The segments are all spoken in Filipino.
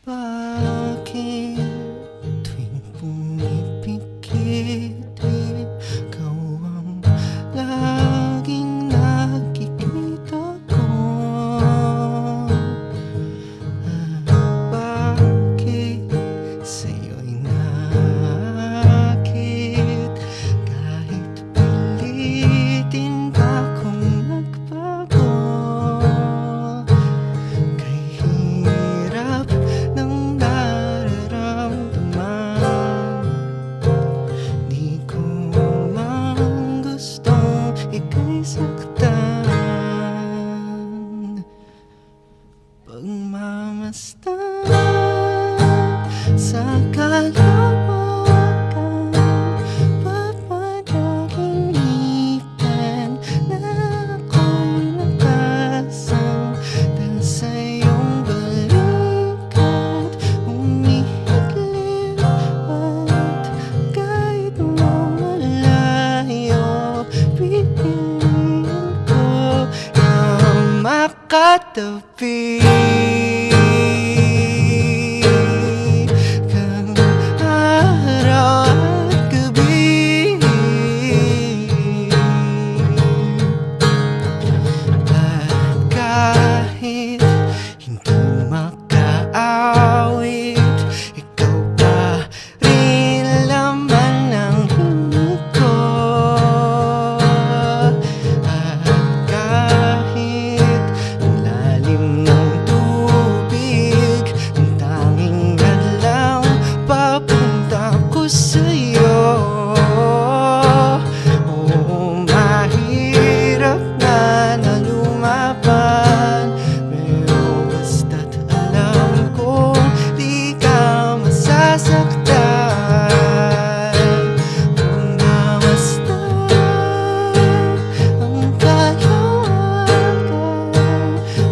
Bakit tuwing pumipikit ikaw ang laging nakikita ko? Bakit sa'yo'y nakit kahit pilitin pa kong magbago? Kay hirap ng nararamdaman, di ko man gustong ika'y saktan. Pagmamasdan sa kalawakan, papadaginipan na ako'y nakasang dahil sa iyong balikat. Umihidlip at kahit na malayo, pipiliin ko na makatabi kang araw at gabi. At kahit hindi makaawit, ikaw pa rin laman ng himig ko. At kahit ang lalim ng tubig, ang tanging hadlang papunta ko sa'yo. Oo, mahirap na lumaban, pero basta't alam kong di ka masasaktan. Kung namasdan ang kalawakan,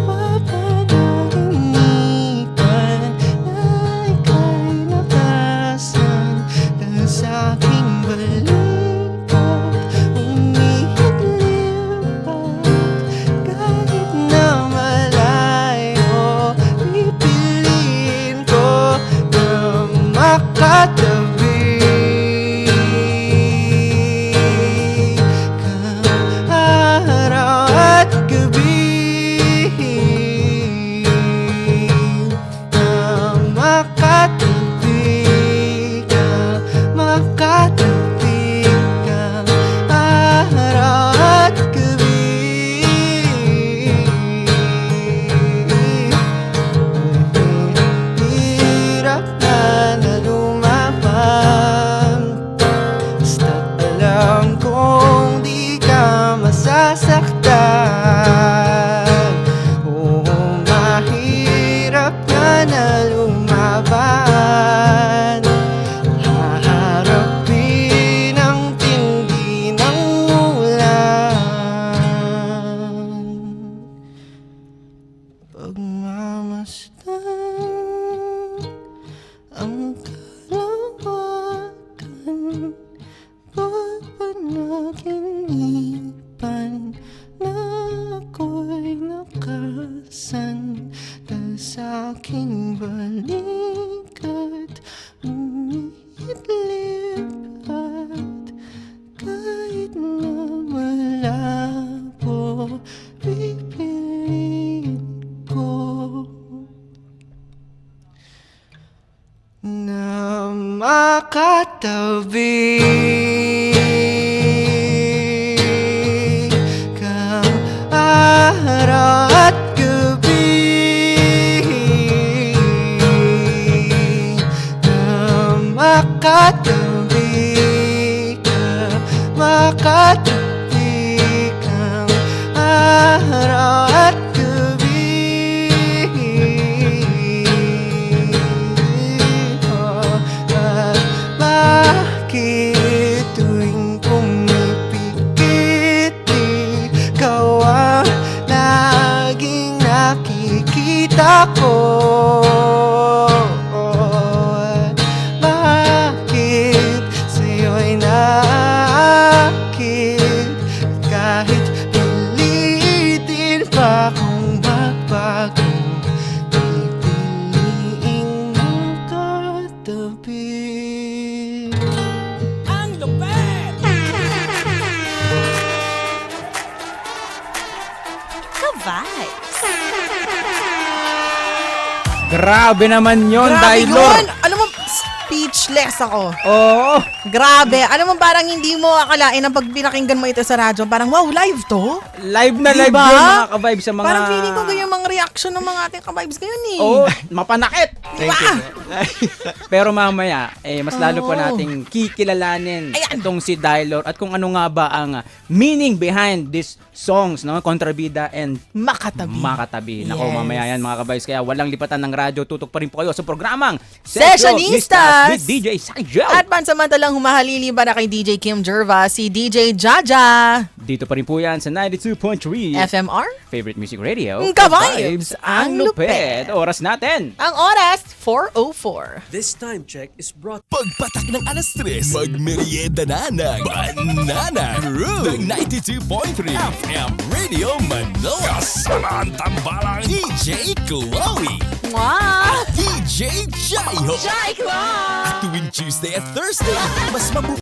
papadaginipan na ika'y nakasan dahil sa aking balikat. Umihidlip at kahit na malayo, pipiliin ko na makatabi kang araw at gabi. Na makatabi kang araw at gabi. Hirap na lumaban, basta't alam kong di ka masasaktan. Oo, mahirap na lumaban, haharapin ang tindi ng ulan. Pagmamasdan ang kalawakan, papanaginipan na ako'y nakasan dahil sa aking balikat. Umihidlip at kahit na malabo, pipiliin ko na makatabi kang araw at gabi. Na makatabi kang araw at gabi. At bakit tuwing pumipikit, ikaw ang laging nakikita ko? Bakit sa'yo'y nakit kahit pilitin pa kong magbago? Pipiliin Grabe naman yun, Grabe Dailor. yun! Alam mo, speechless ako. Oo. Grabe. Alam mo, parang hindi mo akalain na pag pinakinggan mo ito sa radyo, parang wow, live to? Live na live Diba? yun, mga ka-vibes sa mga... Parang feeling ko ganyan mga reaction ng mga ating ka-vibes ngayon eh. Oo, mapanakit. Diba? Pero mamaya, mas lalo pa Oo. nating kikilalanin Ayan. itong si Dailor at kung ano nga ba ang meaning behind these songs, no? Kontrabida and Makatabi. Makatabi. Nako, Yes. mamaya yan mga ka-vibes. Kaya walang lipatan ng radyo. Tutok pa rin po kayo sa programang Sessionistas with DJ Sanjel. At pansamantalang humahalili ba na kay DJ Kim Jerva, si DJ Jaja, Dito pa rin po yan sa 92.3 FMR. Favorite Music Radio. Ka-vibes, ang lupet. Oras natin. Ang oras, 4:04. This time check is brought Pagpatak ng alas 3, magmerienda na ng Banana Crew ng 92.3 FM Radio Manila. Kasama ang tambalang DJ Chloe, Wow! DJ Jaiho. Jai Club! Tuwing Tuesday at Thursday, mas